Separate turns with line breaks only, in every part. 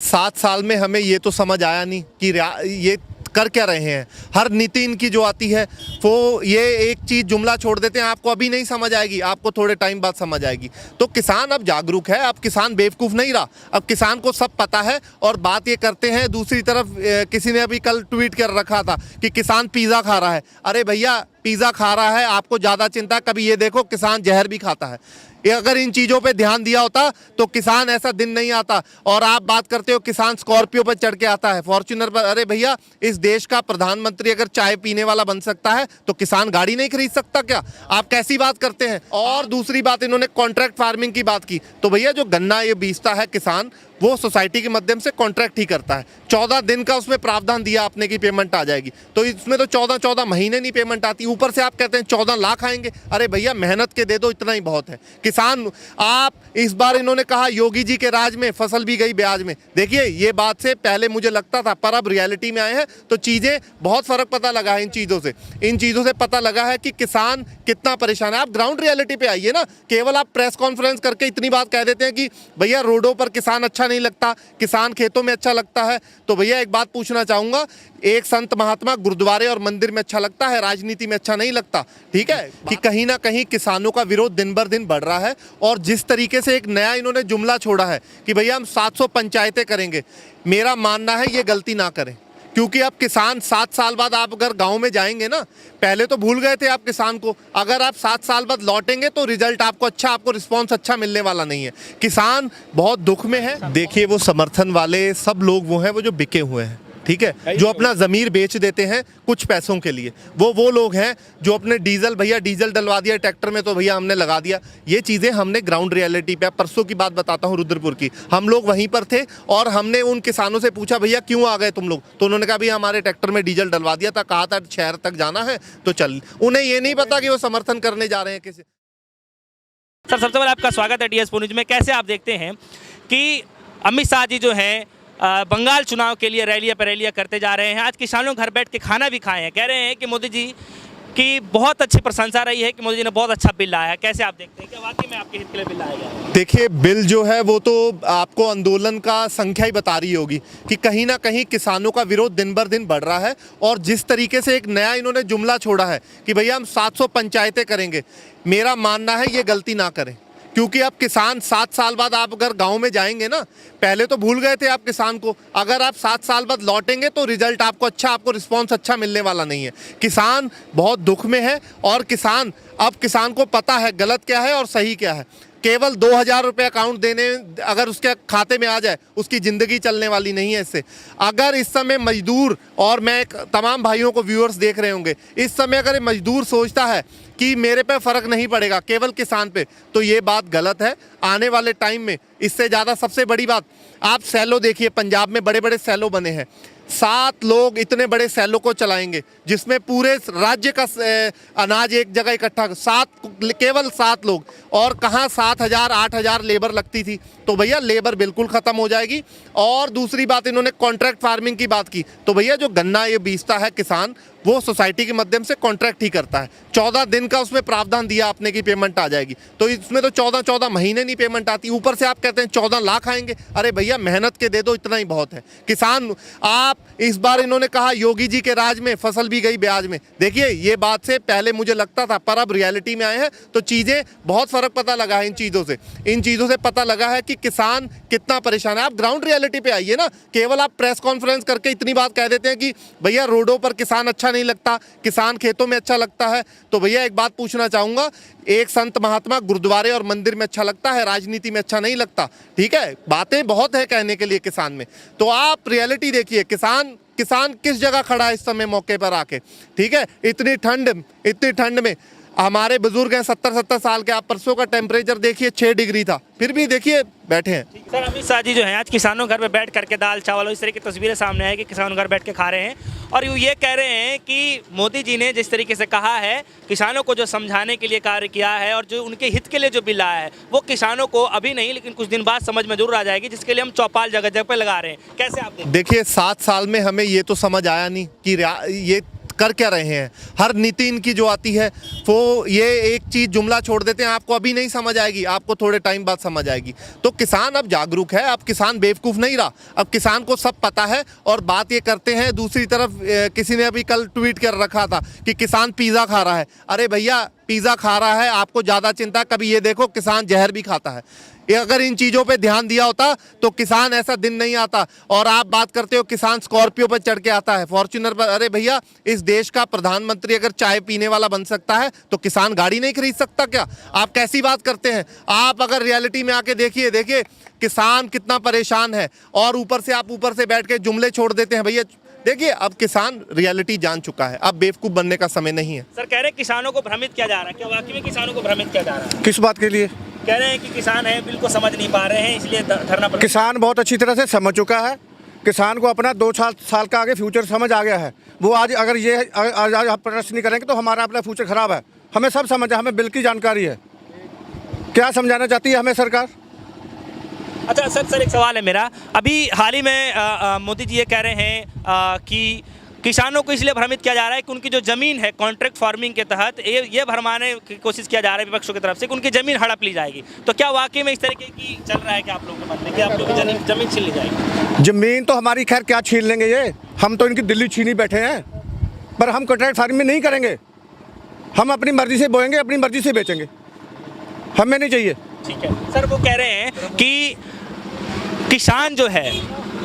7 साल में हमें ये तो समझ आया नहीं कि ये कर क्या रहे हैं। हर नीति इनकी जो आती है वो ये एक चीज़ जुमला छोड़ देते हैं, आपको अभी नहीं समझ आएगी, आपको थोड़े टाइम बाद समझ आएगी। तो किसान अब जागरूक है, अब किसान बेवकूफ़ नहीं रहा, अब किसान को सब पता है और बात ये करते हैं। दूसरी तरफ किसी ने अभी कल ट्वीट कर रखा था कि किसान पिज़्ज़ा खा रहा है। अरे भैया, पिज़्ज़ा खा रहा है, आपको ज़्यादा चिंता, कभी ये देखो किसान जहर भी खाता है। ये अगर इन चीज़ों पे ध्यान दिया होता तो किसान ऐसा दिन नहीं आता। और आप बात करते हो किसान स्कॉर्पियो पर चढ़ के आता है, फॉर्च्यूनर पर। अरे भैया, इस देश का प्रधानमंत्री अगर चाय पीने वाला बन सकता है तो किसान गाड़ी नहीं खरीद सकता क्या? आप कैसी बात करते हैं। और दूसरी बात, इन्होंने कॉन्ट्रैक्ट फार्मिंग की बात की। तो भैया, जो गन्ना ये बीजता है किसान, वो सोसाइटी के माध्यम से कॉन्ट्रैक्ट ही करता है। 14 दिन का उसमें प्रावधान दिया आपने की पेमेंट आ जाएगी, तो इसमें तो 14 महीने नहीं पेमेंट आती। ऊपर से आप कहते हैं 14 लाख आएंगे। अरे भैया, मेहनत के दे दो, इतना ही बहुत है। किसान, आप इस बार इन्होंने कहा योगी जी के राज में फसल भी गई ब्याज में। देखिए, ये बात से पहले मुझे लगता था, पर अब रियलिटी में आए हैं तो चीज़ें बहुत फ़र्क पता लगा है। इन चीज़ों से पता लगा है कि किसान कितना परेशान है। आप ग्राउंड रियलिटी पे आइए ना। केवल आप प्रेस कॉन्फ्रेंस करके इतनी बात कह देते हैं कि भैया रोडों पर किसान अच्छा नहीं लगता, किसान खेतों में अच्छा लगता है। तो भैया एक बात पूछना चाहूँगा, एक संत महात्मा गुरुद्वारे और मंदिर में अच्छा लगता है, राजनीति में अच्छा नहीं लगता। ठीक है कि कहीं ना कहीं किसानों का विरोध दिन बर दिन बढ़ रहा है। और जिस तरीके से एक नया इन्होंने जुमला छोड़ा है कि भैया हम 700 पंचायतें करेंगे, मेरा मानना है ये गलती ना करें। क्योंकि अब किसान 7 साल बाद आप अगर गांव में जाएंगे ना, पहले तो भूल गए थे आप किसान को, अगर आप 7 साल बाद लौटेंगे तो रिजल्ट आपको रिस्पॉन्स अच्छा मिलने वाला नहीं है। किसान बहुत दुख में है। देखिए, वो समर्थन वाले सब लोग वो हैं, वो जो बिके हुए हैं, ठीक है, जो अपना ज़मीर बेच देते हैं कुछ पैसों के लिए। वो लोग हैं जो अपने भैया डीजल डलवा दिया ट्रैक्टर में तो भैया हमने लगा दिया। ये चीज़ें हमने ग्राउंड रियलिटी पे, परसों की बात बताता हूँ, रुद्रपुर की, हम लोग वहीं पर थे और हमने उन किसानों से पूछा भैया क्यों आ गए तुम लोग, तो उन्होंने कहा भैया हमारे ट्रैक्टर में डीजल डलवा दिया था, कहा था शहर तक जाना है तो चल। उन्हें ये नहीं पता कि वो समर्थन करने जा रहे हैं किसी।
सर, सबसे पहले आपका स्वागत है DS न्यूज़ में। कैसे आप देखते हैं कि अमित शाह जी जो हैं बंगाल चुनाव के लिए रैलियां करते जा रहे हैं, आज किसानों घर बैठ के खाना भी खाए हैं, कह रहे हैं कि मोदी जी की बहुत अच्छी प्रशंसा रही है कि मोदी जी ने बहुत अच्छा बिल लाया है। कैसे आप देखते हैं, क्या वाकई में आपके हित के लिए बिल लाया गया है?
देखिए, बिल जो है वो तो आपको आंदोलन का संख्या ही बता रही होगी कि कहीं ना कहीं किसानों का विरोध दिन बर दिन बढ़ रहा है। और जिस तरीके से एक नया इन्होंने जुमला छोड़ा है कि भैया हम 700 पंचायतें करेंगे, मेरा मानना है ये गलती ना करें। क्योंकि अब किसान 7 साल बाद आप अगर गांव में जाएंगे ना, पहले तो भूल गए थे आप किसान को, अगर आप 7 साल बाद लौटेंगे तो रिजल्ट आपको रिस्पॉन्स अच्छा मिलने वाला नहीं है। किसान बहुत दुख में है और किसान को पता है गलत क्या है और सही क्या है। केवल 2000 रुपये अकाउंट देने अगर उसके खाते में आ जाए, उसकी ज़िंदगी चलने वाली नहीं है इससे। अगर इस समय मजदूर, और मैं तमाम भाइयों को व्यूअर्स देख रहे होंगे, इस समय अगर मजदूर सोचता है कि मेरे पे फ़र्क नहीं पड़ेगा केवल किसान पे, तो ये बात गलत है। आने वाले टाइम में इससे ज़्यादा, सबसे बड़ी बात, आप सैलो देखिए, पंजाब में बड़े बड़े सैलो बने हैं। 7 लोग इतने बड़े सैलो को चलाएंगे जिसमें पूरे राज्य का अनाज एक जगह इकट्ठा, केवल 7 लोग। और कहाँ 7,000 8,000 लेबर लगती थी, तो भैया लेबर बिल्कुल ख़त्म हो जाएगी। और दूसरी बात, इन्होंने कॉन्ट्रैक्ट फार्मिंग की बात की। तो भैया, जो गन्ना ये बीजता है किसान, वो सोसाइटी के माध्यम से कॉन्ट्रैक्ट ही करता है। 14 दिन का उसमें प्रावधान दिया आपने की पेमेंट आ जाएगी, तो इसमें तो 14 महीने नहीं पेमेंट आती। ऊपर से आप कहते हैं 14 लाख आएंगे। अरे भैया, मेहनत के दे दो, इतना ही बहुत है। किसान, आप इस बार इन्होंने कहा योगी जी के राज में फसल भी गई ब्याज में। देखिए, ये बात से पहले मुझे लगता था, पर अब रियलिटी में आए हैं तो चीज़ें बहुत फ़र्क पता लगा है। इन चीज़ों से पता लगा है कि किसान कितना परेशान है। आप ग्राउंड रियलिटी पे आइए ना। केवल आप प्रेस कॉन्फ्रेंस करके इतनी बात कह देते हैं कि भैया रोडों पर किसान अच्छा नहीं लगता, किसान खेतों में अच्छा लगता है। तो भैया एक बात पूछना चाहूँगा, एक संत महात्मा गुरुद्वारे और मंदिर में अच्छा लगता है, राजनीति में अच्छा नहीं लगता। ठीक है, बातें बहुत है कहने के लिए किसान में। तो आप रियलिटी देखिए, किसान किस जगह खड़ा है इस समय मौके पर आके। ठीक है, इतनी ठंड में हमारे बुजुर्ग हैं 70-70 साल के, आप परसों का टेम्परेचर देखिए 6 डिग्री था, फिर भी देखिए बैठे हैं।
सर, अमित शाह जी जो हैं आज किसानों घर में बैठ करके दाल चावल इस तरह की तस्वीरें सामने है कि किसान घर बैठ के खा रहे हैं और ये कह रहे हैं कि मोदी जी ने जिस तरीके से कहा है, किसानों को जो समझाने के लिए कार्य किया है और जो उनके हित के लिए जो बिल आया है, वो किसानों को अभी नहीं लेकिन कुछ दिन बाद समझ में जरूर आ जाएगी, जिसके लिए हम चौपाल जगह जगह पे लगा रहे हैं। कैसे आप
देखिए, 7 साल में हमें ये तो समझ आया नहीं कि ये कर क्या रहे हैं। हर नीति इनकी जो आती है वो ये एक चीज़ जुमला छोड़ देते हैं, आपको अभी नहीं समझ आएगी, आपको थोड़े टाइम बाद समझ आएगी। तो किसान अब जागरूक है, अब किसान बेवकूफ़ नहीं रहा, अब किसान को सब पता है और बात ये करते हैं। दूसरी तरफ किसी ने अभी कल ट्वीट कर रखा था कि किसान पिज़्ज़ा खा रहा है। अरे भैया, पिज़्ज़ा खा रहा है, आपको ज़्यादा चिंता, कभी ये देखो किसान जहर भी खाता है। ये अगर इन चीज़ों पे ध्यान दिया होता तो किसान ऐसा दिन नहीं आता। और आप बात करते हो किसान स्कॉर्पियो पर चढ़ के आता है, फॉर्च्यूनर पर। अरे भैया, इस देश का प्रधानमंत्री अगर चाय पीने वाला बन सकता है तो किसान गाड़ी नहीं खरीद सकता क्या? आप कैसी बात करते हैं? आप अगर रियलिटी में आके देखिए किसान कितना परेशान है और ऊपर से बैठ के जुमले छोड़ देते हैं। भैया देखिए, अब किसान रियलिटी जान चुका है, अब बेवकूफ़ बनने का समय नहीं है।
सर कह रहे हैं किसानों को भ्रमित किया जा रहा है, क्या वाकई में किसानों को भ्रमित किया जा रहा है?
किस बात के लिए?
कह रहे हैं कि किसान है बिल्कुल समझ नहीं पा रहे हैं, इसलिए धरना पर।
किसान बहुत अच्छी तरह से समझ चुका है। किसान को अपना 2 साल का आगे फ्यूचर समझ आ गया है। वो आज अगर ये आज प्रदर्शन नहीं करेंगे तो हमारा अपना फ्यूचर खराब है। हमें सब समझ है, हमें बिल की जानकारी है। क्या समझाना चाहती है हमें सरकार?
अच्छा सर एक सवाल है मेरा। अभी हाल ही में मोदी जी ये कह रहे हैं कि किसानों को इसलिए भ्रमित किया जा रहा है कि उनकी जो ज़मीन है कॉन्ट्रैक्ट फार्मिंग के तहत ये भरमाने की कोशिश किया जा रहा है विपक्षों की तरफ से कि उनकी ज़मीन हड़प ली जाएगी। तो क्या वाकई में इस तरीके की चल रहा है कि आप लोगों के मन में कि आप लोगों की ज़मीन छीन ली जाएगी?
ज़मीन तो हमारी खैर क्या छीन लेंगे ये, हम तो इनकी दिल्ली छीनी बैठे हैं। पर हम कॉन्ट्रैक्ट फार्मिंग नहीं करेंगे, हम अपनी मर्जी से बोएंगे, अपनी मर्जी से बेचेंगे, हमें नहीं चाहिए।
ठीक है सर, वो कह रहे हैं कि किसान जो है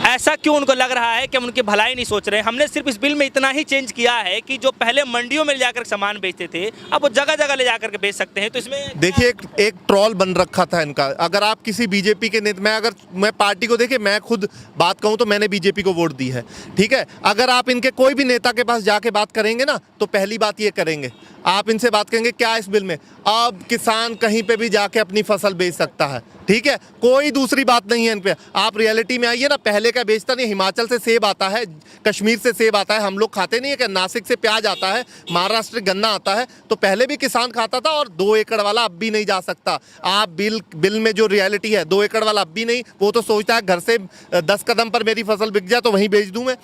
ऐसा क्यों उनको लग रहा है कि हम उनकी भलाई नहीं सोच रहे। हमने सिर्फ इस बिल में इतना ही चेंज किया है कि जो पहले मंडियों में ले जाकर सामान बेचते थे अब वो जगह जगह ले जाकर के बेच सकते हैं। तो इसमें
देखिए एक ट्रॉल बन रखा था इनका। अगर आप किसी बीजेपी के नेता, मैं पार्टी को देखिए, मैं खुद बात कहूं तो मैंने बीजेपी को वोट दी है, ठीक है। अगर आप इनके कोई भी नेता के पास जाके बात करेंगे ना तो पहली बात ये करेंगे, आप इनसे बात करेंगे क्या इस बिल में अब किसान कहीं पे भी जाके अपनी फसल बेच सकता है, ठीक है। कोई दूसरी बात नहीं है इन पे। आप रियलिटी में आइए ना, पहले का बेचता नहीं, हिमाचल से सेब आता है, कश्मीर से सेब आता है, हम लोग खाते नहीं है क्या? नासिक से प्याज आता है, महाराष्ट्र गन्ना आता है, तो पहले भी किसान खाता था। और 2 एकड़ वाला अब भी नहीं जा सकता। आप बिल में जो रियलिटी है, 2 एकड़ वाला अब भी नहीं, वो तो सोचता है घर से 10 कदम पर मेरी फसल बिक जाए तो वहीं बेच दूं मैं।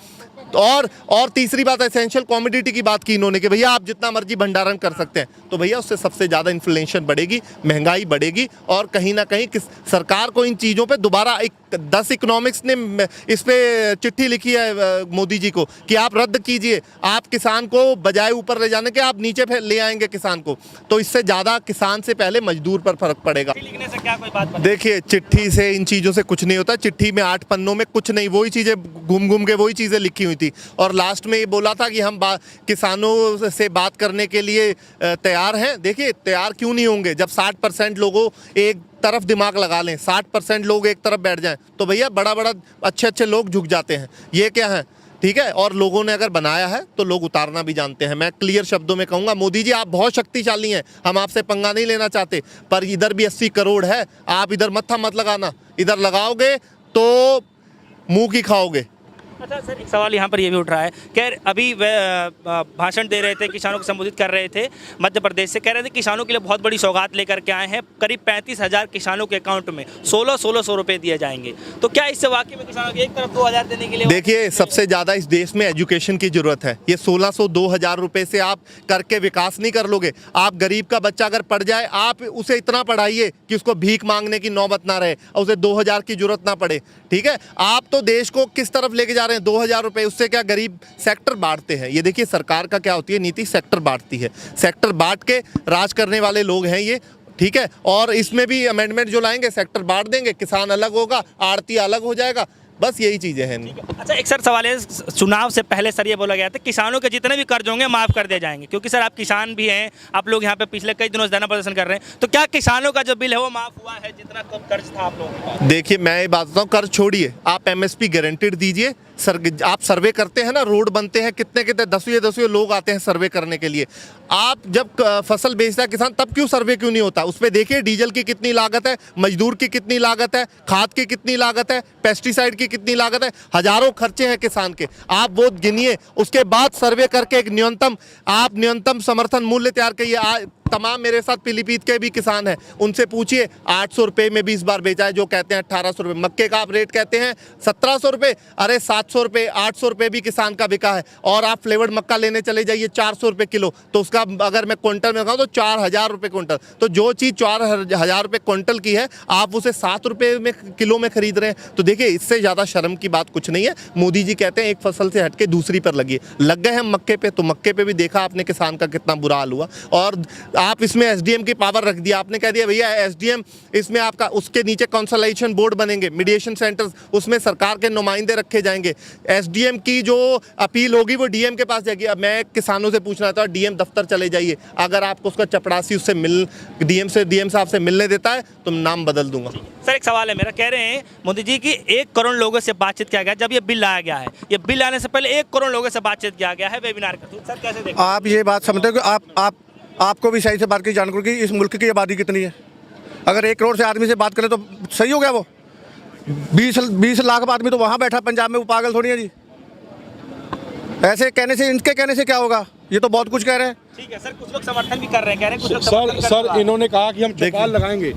और तीसरी बात, एसेंशियल कमोडिटी की बात की इन्होंने कि भैया आप जितना मर्जी भंडारण कर सकते हैं, तो भैया उससे सबसे ज़्यादा इन्फ्लेशन बढ़ेगी, महंगाई बढ़ेगी। और कहीं ना कहीं सरकार को इन चीज़ों पे दोबारा 10 इकोनॉमिक्स ने इस पे चिट्ठी लिखी है मोदी जी को कि आप रद्द कीजिए, आप किसान को बजाय ऊपर ले जाने के आप नीचे ले आएंगे किसान को, तो इससे ज़्यादा किसान से पहले मजदूर पर फर्क पड़ेगा।
लिखने से क्या कोई बात?
देखिए, चिट्ठी से इन चीज़ों से कुछ नहीं होता। चिट्ठी में 8 पन्नों में कुछ नहीं, वही चीज़ें घूम के वही चीज़ें लिखी हुई थी। और लास्ट में ये बोला था कि हम किसानों से बात करने के लिए तैयार हैं। देखिए, तैयार क्यों नहीं होंगे जब 60% लोगों एक तरफ दिमाग लगा लें, 60% लोग एक तरफ बैठ जाएं तो भैया बड़ा अच्छे लोग झुक जाते हैं। ये क्या है, ठीक है। और लोगों ने अगर बनाया है तो लोग उतारना भी जानते हैं। मैं क्लियर शब्दों में कहूँगा, मोदी जी आप बहुत शक्तिशाली हैं, हम आपसे पंगा नहीं लेना चाहते, पर इधर भी 80 करोड़ है, आप इधर मत्था मत लगाना, इधर लगाओगे तो मुँह की खाओगे।
अच्छा सर, एक सवाल यहाँ पर ये भी उठ रहा है, खैर अभी वे भाषण दे रहे थे, किसानों को संबोधित कर रहे थे मध्य प्रदेश से, कह रहे थे किसानों के लिए बहुत बड़ी सौगात लेकर के आए हैं, करीब 35,000 किसानों के अकाउंट में 1600 रुपये दिए जाएंगे। तो क्या इससे वाकई में किसानों को एक तरफ 2,000 देने के लिए?
देखिए, सबसे ज़्यादा इस देश में एजुकेशन की ज़रूरत है। ये 1600-2,000 रुपये से आप करके विकास नहीं कर लोगे। आप गरीब का बच्चा अगर पढ़ जाए, आप उसे इतना पढ़ाइए कि उसको भीख मांगने की नौबत ना रहे और उसे 2,000 की जरूरत ना पड़े, ठीक है। आप तो देश को किस तरफ लेके जा रहे हैं? 2,000 रुपये, उससे क्या गरीब सेक्टर बांटते हैं। ये देखिए, सरकार का क्या होती है नीति, सेक्टर बांटती है। सेक्टर बांट के राज करने वाले लोग हैं ये, ठीक है। और इसमें भी अमेंडमेंट जो लाएंगे, सेक्टर बांट देंगे, किसान अलग होगा, आड़ती अलग हो जाएगा, बस यही चीज़ें हैं।
अच्छा, एक सर सवाल है, चुनाव से पहले सर ये बोला गया था किसानों के जितने भी कर्ज होंगे माफ़ कर दिए जाएंगे, क्योंकि सर आप किसान भी हैं, आप लोग यहाँ पे पिछले कई दिनों से धरना प्रदर्शन कर रहे हैं, तो क्या किसानों का जो बिल है वो माफ़ हुआ है जितना कर्ज था आप लोगों के पास?
देखिए, मैं ये बात बताऊँ, कर्ज छोड़िए, आप MSP गारंटीड दीजिए। आप सर्वे करते हैं ना, रोड बनते हैं, कितने 10 लोग आते हैं सर्वे करने के लिए। आप जब फसल बेचता है किसान, तब क्यों सर्वे क्यों नहीं होता? उस पर देखिए डीजल की कितनी लागत है, मजदूर की कितनी लागत है, खाद की कितनी लागत है, पेस्टिसाइड की कितनी लागत है, हजारों खर्चे हैं किसान के। आप वो गिनिए, उसके बाद सर्वे करके एक न्यूनतम समर्थन मूल्य तैयार करिए। तमाम मेरे साथ पीलीभीत के भी किसान हैं, उनसे पूछिए 800 रुपये में भी इस बार बेचा है, जो कहते हैं 1800 रुपये। मक्के का आप रेट कहते हैं 1700 रुपये, अरे 700 रुपये 800 रुपये भी किसान का बिका है। और आप फ्लेवर्ड मक्का लेने चले जाइए 400 रुपये किलो, तो उसका अगर मैं क्विंटल में कहूँ तो 4000 रुपये क्विंटल। तो जो चीज़ 4000 रुपये क्विंटल की है, आप उसे 7 रुपये में किलो में खरीद रहे हैं। तो देखिए, इससे ज़्यादा शर्म की बात कुछ नहीं है। मोदी जी कहते हैं एक फसल से हटके दूसरी पर लगिए, लग गए हम मक्के पे, तो मक्के पे भी देखा आपने किसान का कितना बुरा हाल हुआ। और आप इसमें एसडीएम की पावर रख दिया, आपने कह दिया भैया एसडीएम, इसमें आपका उसके नीचे कंसोलिडेशन बोर्ड बनेंगे, मीडिएशन सेंटर्स, उसमें सरकार के नुमाइंदे रखे जाएंगे। एसडीएम की जो अपील होगी वो डीएम के पास जाएगी। अब मैं किसानों से पूछना था, डीएम दफ्तर चले जाइए, अगर आपको उसका चपरासी उससे डीएम साहब से मिलने देता है तो नाम बदल दूंगा।
सर एक सवाल है मेरा, कह रहे हैं मोदी जी की 1 करोड़ लोगों से बातचीत किया गया जब ये बिल लाया गया है, ये बिल आने से पहले 1 करोड़ लोगों से बातचीत किया गया है वेबिनार का। तो सर कैसे देखते हैं?
आप ये बात समझते हो कि आपको भी सही से बात की जानकारी कि इस मुल्क की आबादी कितनी है। अगर 1 करोड़ से आदमी से बात करें तो सही हो गया। वो 20 लाख आदमी तो वहाँ बैठा पंजाब में, वो पागल थोड़ी है जी। ऐसे कहने से, इनके कहने से क्या होगा? ये तो बहुत कुछ कह रहे हैं।
ठीक है सर, कुछ लोग समर्थन भी कर रहे हैं, कह रहे हैं कुछ लोग समर्थन
सर इन्होंने कहा कि हम चौपाल लगाएंगे।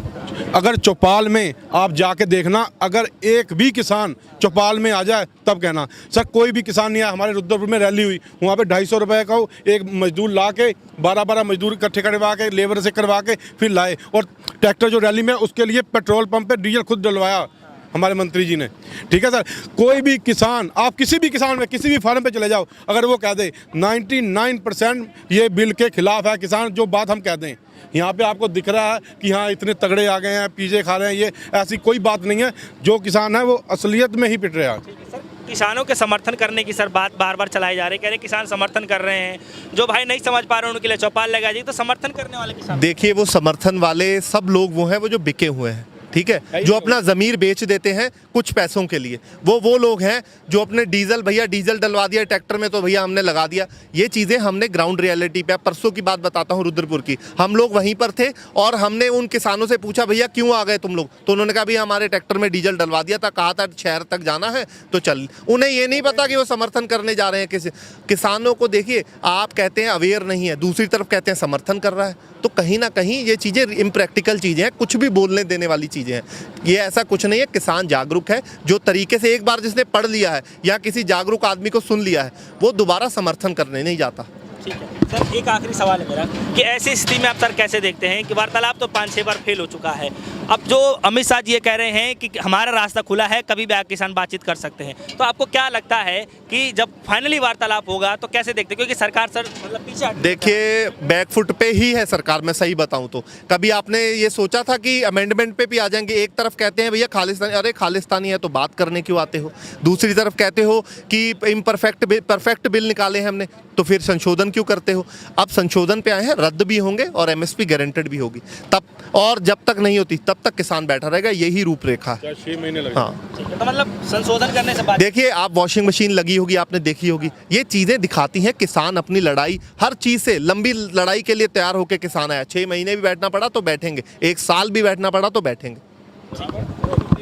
अगर चौपाल में आप जाके देखना, अगर एक भी किसान चौपाल में आ जाए तब कहना। सर कोई भी किसान नहीं आया। हमारे रुद्रपुर में रैली हुई, वहाँ पे 250 रुपये का एक मजदूर ला के 12 मजदूर इकट्ठे करवा के लेबर से करवा के फिर लाए, और ट्रैक्टर जो रैली में, उसके लिए पेट्रोल पंप पे डीजल खुद डलवाया हमारे मंत्री जी ने। ठीक है सर, कोई भी किसान, आप किसी भी किसान में किसी भी फार्म पे चले जाओ, अगर वो कह दे 99% ये बिल के खिलाफ है किसान, जो बात हम कह दें, यहाँ पे आपको दिख रहा है कि हाँ इतने तगड़े आ गए हैं, पिज़्ज़े खा रहे हैं, ये ऐसी कोई बात नहीं है। जो किसान है वो असलियत में ही पिट रहा है।
सर किसानों के समर्थन करने की सर बात बार बार चलाई जा रही है, कह रहे किसान समर्थन कर रहे हैं, जो भाई नहीं समझ पा रहे हैं उनके लिए चौपाल लगा जाए। तो समर्थन करने वाले किसान,
देखिए वो समर्थन वाले सब लोग वो हैं वो जो बिके हुए हैं, ठीक है, जो अपना ज़मीर बेच देते हैं कुछ पैसों के लिए। वो लोग हैं जो अपने डीजल, भैया डीजल डलवा दिया ट्रैक्टर में तो भैया हमने लगा दिया। ये चीज़ें हमने ग्राउंड रियलिटी पे, परसों की बात बताता हूँ रुद्रपुर की, हम लोग वहीं पर थे और हमने उन किसानों से पूछा भैया क्यों आ गए तुम लोग, तो उन्होंने कहा भैया हमारे ट्रैक्टर में डीजल डलवा दिया था, कहा था शहर तक जाना है तो चल। उन्हें ये नहीं पता कि वो समर्थन करने जा रहे हैं किसी किसानों को। देखिए आप कहते हैं अवेयर नहीं है, दूसरी तरफ कहते हैं समर्थन कर रहा है, तो कहीं ना कहीं ये चीज़ें इम्प्रैक्टिकल चीज़ें हैं, कुछ भी बोलने देने वाली चीज़ें हैं। ये ऐसा कुछ नहीं है। किसान जागरूक है, जो तरीके से एक बार जिसने पढ़ लिया है या किसी जागरूक आदमी को सुन लिया है, वो दोबारा समर्थन करने नहीं जाता।
ठीक है सर, एक आखिरी सवाल है मेरा कि ऐसी स्थिति में आप सर कैसे देखते हैं कि वार्तालाप तो 5-6 बार फेल हो चुका है, अब जो अमित शाह जी ये कह रहे हैं कि हमारा रास्ता खुला है, कभी भी किसान बातचीत कर सकते हैं, तो आपको क्या लगता है कि जब फाइनली वार्तालाप होगा तो कैसे देखते हैं? क्योंकि सरकार सर मतलब पीछे हट,
देखिए बैकफुट पे ही है सरकार, मैं सही बताऊं तो। कभी आपने ये सोचा था कि अमेंडमेंट पे भी आ जाएंगे? एक तरफ कहते हैं भैया खालिस्तानी, अरे खालिस्तानी है तो बात करने क्यों आते हो? दूसरी तरफ कहते हो कि परफेक्ट बिल निकाले हैं हमने, तो फिर संशोधन क्यों करते हो? अब संशोधन पे आए हैं, रद्द भी होंगे और एमएसपी गारंटेड भी होगी तब, और जब तक नहीं होती तब तक किसान बैठा रहेगा, यही रूपरेखा है।
6 महीने लगे।
हाँ,
तो मतलब संशोधन करने से बात,
देखिए आप वॉशिंग मशीन लगी होगी, आपने देखी होगी, ये चीज़ें दिखाती हैं किसान अपनी लड़ाई, हर चीज़ से लंबी लड़ाई के लिए तैयार होकर किसान आया। 6 महीने भी बैठना पड़ा तो बैठेंगे, 1 साल भी बैठना पड़ा तो बैठेंगे।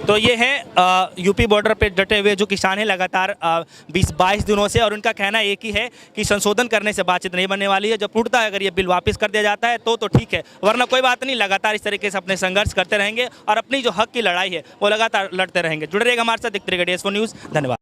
तो ये है यूपी बॉर्डर पे डटे हुए जो किसान हैं लगातार 20-22 दिनों से, और उनका कहना एक ही है कि संशोधन करने से बातचीत नहीं बनने वाली है। जब टूटता है, अगर ये बिल वापस कर दिया जाता है तो ठीक है, वरना कोई बात नहीं। लगातार इस तरीके से अपने संघर्ष करते रहेंगे और अपनी जो हक की लड़ाई है वो लगातार लड़ते रहेंगे। जुड़े रहेगा हमारे साथ, देखते रहिएगा DS4 न्यूज़। धन्यवाद।